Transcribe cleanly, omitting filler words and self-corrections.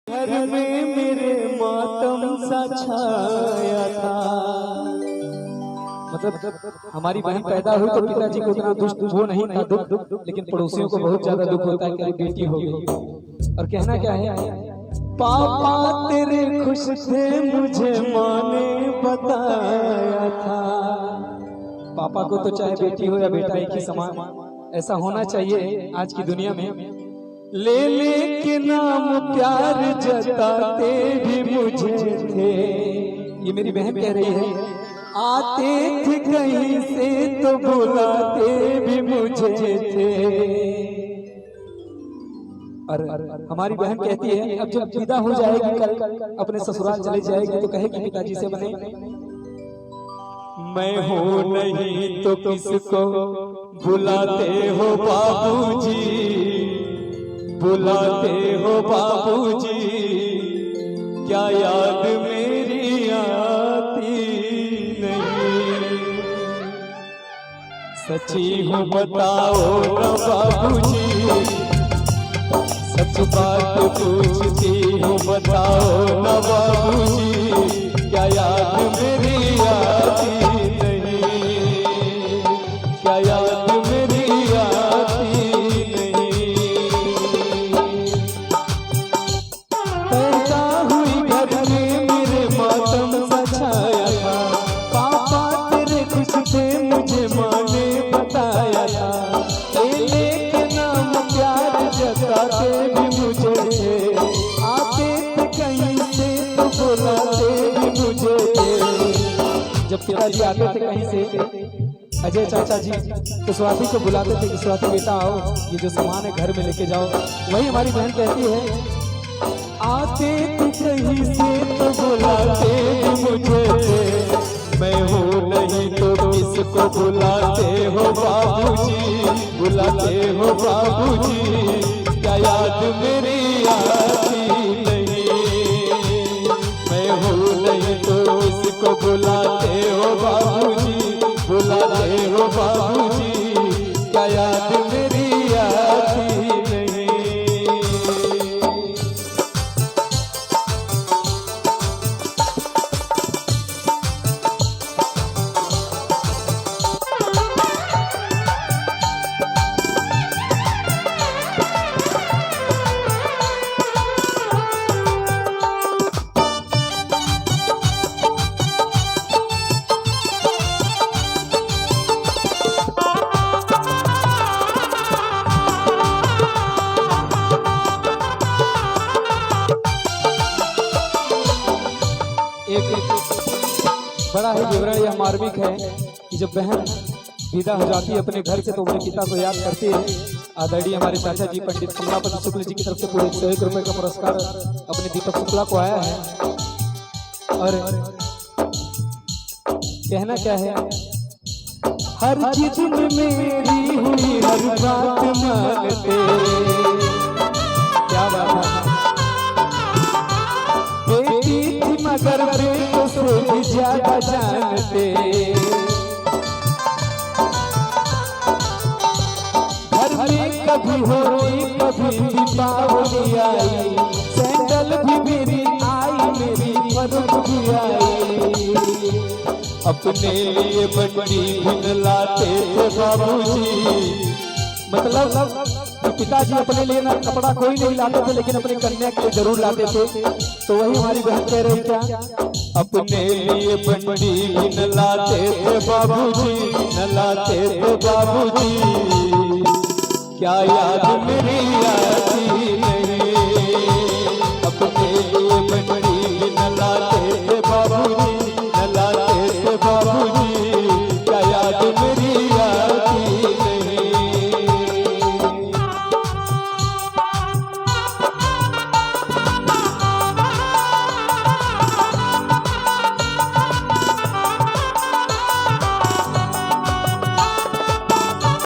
घर में मेरे मातम सा छाया था। मतलब हमारी बहन पैदा हुई तो पिताजी को उतना दुख वो नहीं था दुख, लेकिन पड़ोसियों को बहुत ज्यादा दुख होता है कि बेटी हो गई। और कहना क्या है, पापा तेरे खुश थे मुझे माँ ने बताया था। पापा को तो चाहे बेटी हो या बेटा एक ही समान ऐसा होना चाहिए आज की दुनिया में। ले के नाम प्यार जताते भी मुझे थे। ये मेरी बहन कह रही है, आते थे कहीं से तो बुलाते भी मुझे थे। और हमारी बहन कहती है अब जब विदा हो जाएगी कल अपने ससुराल चले जाएगी तो कहेगी पिताजी से बने, मैं हूं नहीं तो किसको बुलाते हो बाबूजी, बुलाते हो बाबूजी, क्या याद मेरी आती नहीं। सच्ची हूँ बताओ ना बाबूजी, सच बात पूछती हूँ बताओ ना बाबूजी, क्या याद मेरी आती नहीं, क्या याद मेरी आती नहीं। पैदा हुई घर में मेरे मातम सा छाया था। पापा तेरे खुश थे मुझे माँ ने बताया था। के नाम प्यार जताते भी मुझे थे। आते थे कहीं से तो बुलाते भी मुझे थे। जब पिताजी आते थे कहीं से, अजय चाचा जी तो स्वाति को बुलाते थे कि स्वाति बेटा आओ, ये जो सामान है घर में लेके जाओ। वही हमारी बहन कहती है, आते थे कहीं से तो बुलाते भी मुझे थे। मैं हूँ नहीं तो किसको बुलाते हो बाबूजी, बुलाते हो बाबूजी, क्या याद मेरी आती नहीं। मैं हूँ नहीं तो किसको बुलाते हो बाबूजी, बुलाते हो बाबूजी, क्या याद मेरी आती नहीं। बड़ा ही विवरण यह मार्मिक है कि जब बहन विदा हो जाती है अपने घर से तो अपने पिता को याद करती है। आदरणीय हमारे चाचा जी पंडित कमलापति शुक्ल जी की तरफ से पूरे 101 रुपए का पुरस्कार अपने दीपक शुक्ला को आया है। और कहना क्या है, हर चीज में मेरी हुई हर बात मानते। क्या बात है, बेटी थी मगर बेटों से भी ज्यादा जानते। घर में कभी होली कभी दीपावली आई, सैंडल भी मेरी आई, मेरी पर्व भी आई। अपने लिए बड़ी भिन लाते थे बाबूजी। मतलब पिताजी अपने लिए ना कपड़ा कोई नहीं लाते थे लेकिन अपनी कन्या के लिए जरूर लाते थे। तो वही हमारी बहन कह रही क्या, अपने लिए बड़ी न लाते थे बाबूजी, न लाते थे बाबूजी, क्या याद मेरी आती नहीं। अपने लिए बड़ी